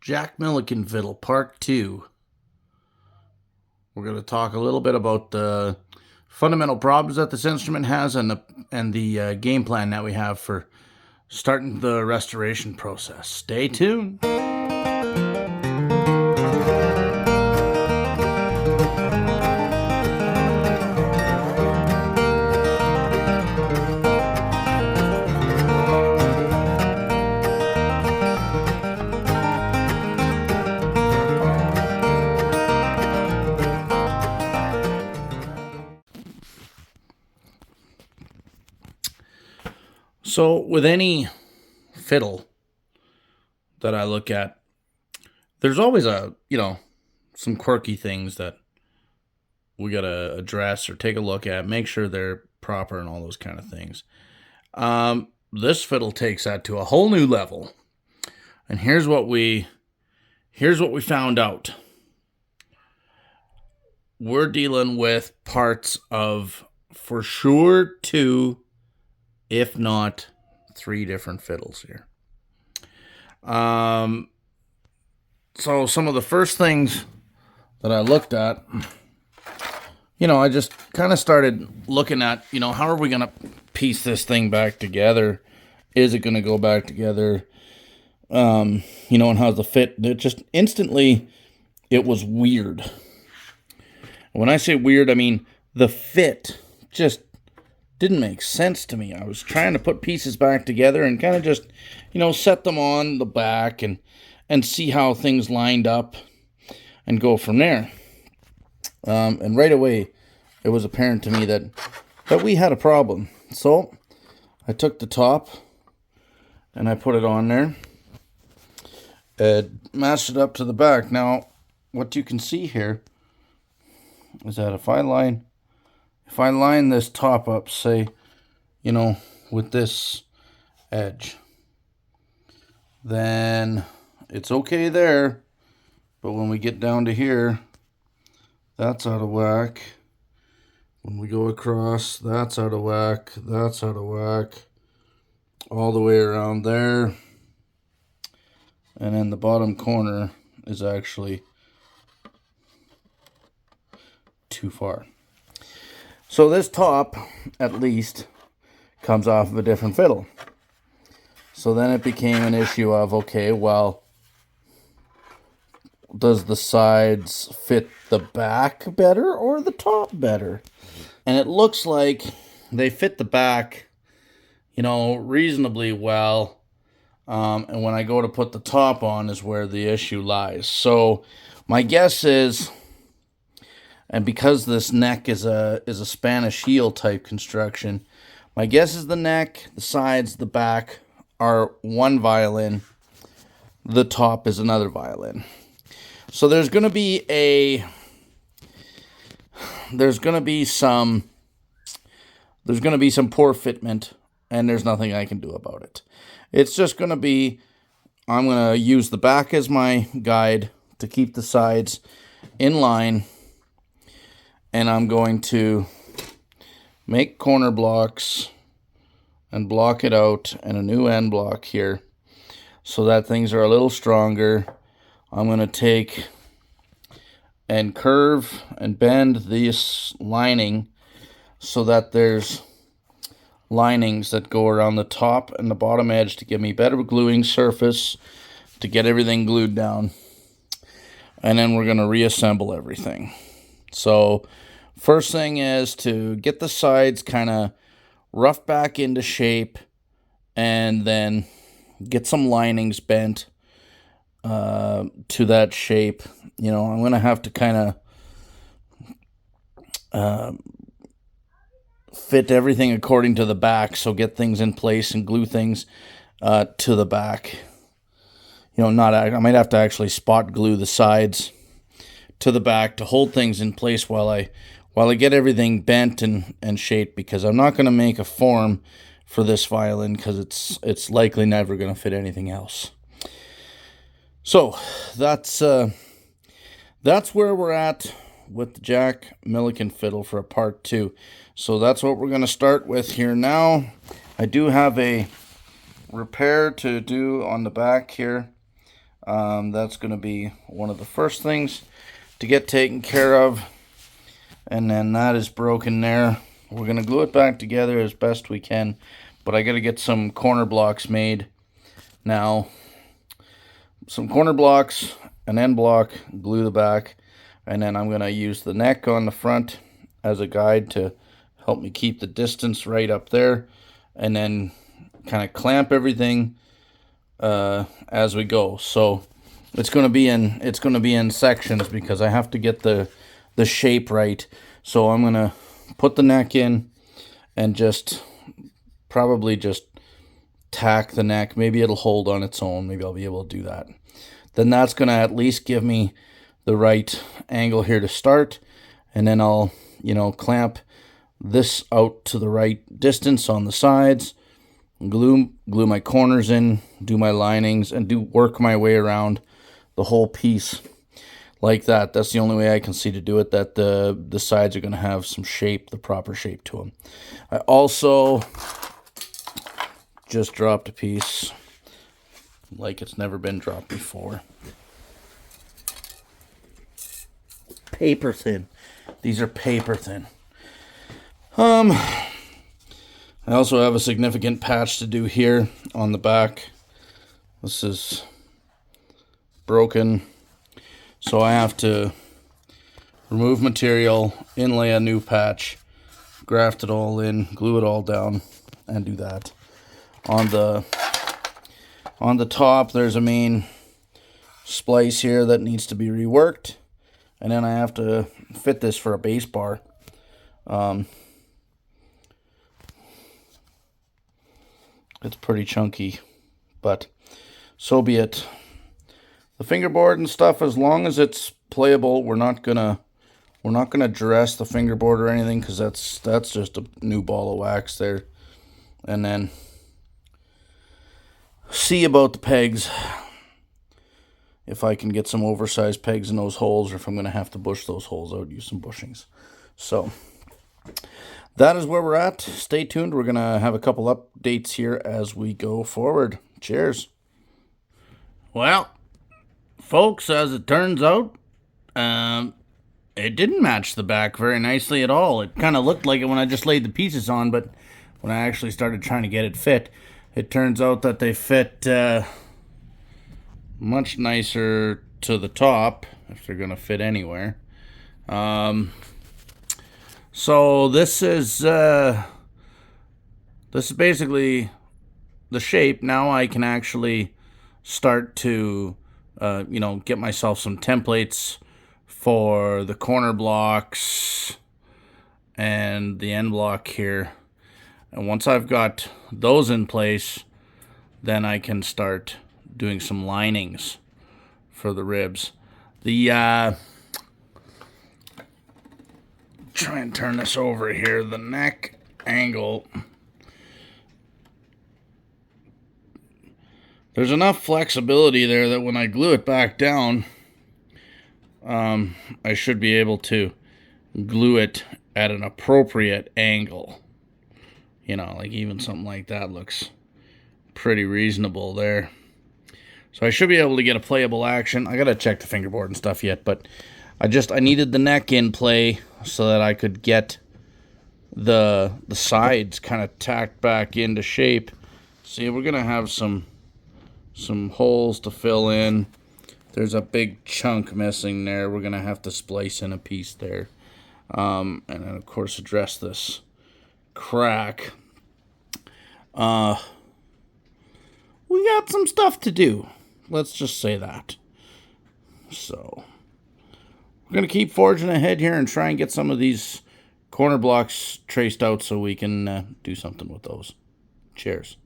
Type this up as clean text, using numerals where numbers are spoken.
Jack Millikin Fiddle Part 2. We're going to talk a little bit about the fundamental problems that this instrument has and the game plan that we have for starting the restoration process. Stay tuned. So with any fiddle that I look at, there's always some quirky things that we got to address or take a look at, make sure they're proper and all those kind of things. This fiddle takes that to a whole new level. And here's what we found out. We're dealing with parts of, for sure, 2, if not 3 different fiddles here. So some of the first things that I looked at, I just kind of started looking at, how are we going to piece this thing back together? Is it going to go back together? And how's the fit? It just instantly, it was weird. When I say weird, I mean the fit just didn't make sense to me. I was trying to put pieces back together and kind of just, set them on the back and see how things lined up and go from there. And right away, it was apparent to me that we had a problem. So I took the top and I put it on there and matched it up to the back. Now, what you can see here is that if I line this top up, say, with this edge, then it's okay there. But when we get down to here, that's out of whack. When we go across, that's out of whack. That's out of whack. All the way around there. And then the bottom corner is actually too far. So this top, at least, comes off of a different fiddle. So then it became an issue of, okay, well, does the sides fit the back better or the top better? And it looks like they fit the back, reasonably well. And when I go to put the top on is where the issue lies. So my guess is, and because this neck is a Spanish heel type construction, my guess is the neck, the sides, the back are one violin. The top is another violin. So there's going to be some poor fitment, and there's nothing I can do about it. It's just going to be, I'm going to use the back as my guide to keep the sides in line. And I'm going to make corner blocks and block it out and a new end block here so that things are a little stronger. I'm going to take and curve and bend this lining so that there's linings that go around the top and the bottom edge to give me better gluing surface to get everything glued down. And then we're going to reassemble everything. So first thing is to get the sides kind of rough back into shape and then get some linings bent to that shape. I'm going to have to kind of fit everything according to the back, so get things in place and glue things to the back. I might have to actually spot glue the sides to the back to hold things in place while I get everything bent and shaped, because I'm not going to make a form for this violin because it's likely never going to fit anything else. So that's where we're at with the Jack Millikin Fiddle for a part 2. So that's what we're going to start with here now. I do have a repair to do on the back here. That's going to be one of the first things to get taken care of. And then that is broken there. We're going to glue it back together as best we can. But I got to get some corner blocks made now. Some corner blocks, an end block, glue the back. And then I'm going to use the neck on the front as a guide to help me keep the distance right up there. And then kind of clamp everything as we go. So it's going to be in sections because I have to get the shape right. So I'm going to put the neck in and probably just tack the neck. Maybe it'll hold on its own. Maybe I'll be able to do that. Then that's going to at least give me the right angle here to start. And then I'll, clamp this out to the right distance on the sides, glue my corners in, do my linings, and work my way around the whole piece like that. That's the only way I can see to do it, that the sides are going to have some shape, the proper shape to them. I also just dropped a piece like it's never been dropped before. Paper thin. These are paper thin. I also have a significant patch to do here on the back. This is broken, so I have to remove material, inlay a new patch, graft it all in, glue it all down, and do that. On the top, there's a main splice here that needs to be reworked, and then I have to fit this for a base bar. It's pretty chunky, but so be it. The fingerboard and stuff, as long as it's playable, we're not gonna dress the fingerboard or anything, because that's just a new ball of wax there. And then see about the pegs, if I can get some oversized pegs in those holes, or if I'm gonna have to bush those holes out, use some bushings. So that is where we're at. Stay tuned. We're going to have a couple updates here as we go forward. Cheers. Well, folks, as it turns out, it didn't match the back very nicely at all. It kind of looked like it when I just laid the pieces on, but when I actually started trying to get it fit, it turns out that they fit much nicer to the top, if they're going to fit anywhere. So this is basically the shape. Now I can actually start to, get myself some templates for the corner blocks and the end block here. And once I've got those in place, then I can start doing some linings for the ribs. Try and turn this over here. The neck angle, there's enough flexibility there that when I glue it back down, I should be able to glue it at an appropriate angle. Like even something like that looks pretty reasonable there. So I should be able to get a playable action. I gotta check the fingerboard and stuff yet, but I needed the neck in play so that I could get the sides kind of tacked back into shape. See, we're gonna have some holes to fill in. There's a big chunk missing there. We're gonna have to splice in a piece there, and then of course address this crack. We got some stuff to do. Let's just say that. So we're going to keep forging ahead here and try and get some of these corner blocks traced out so we can do something with those. Cheers.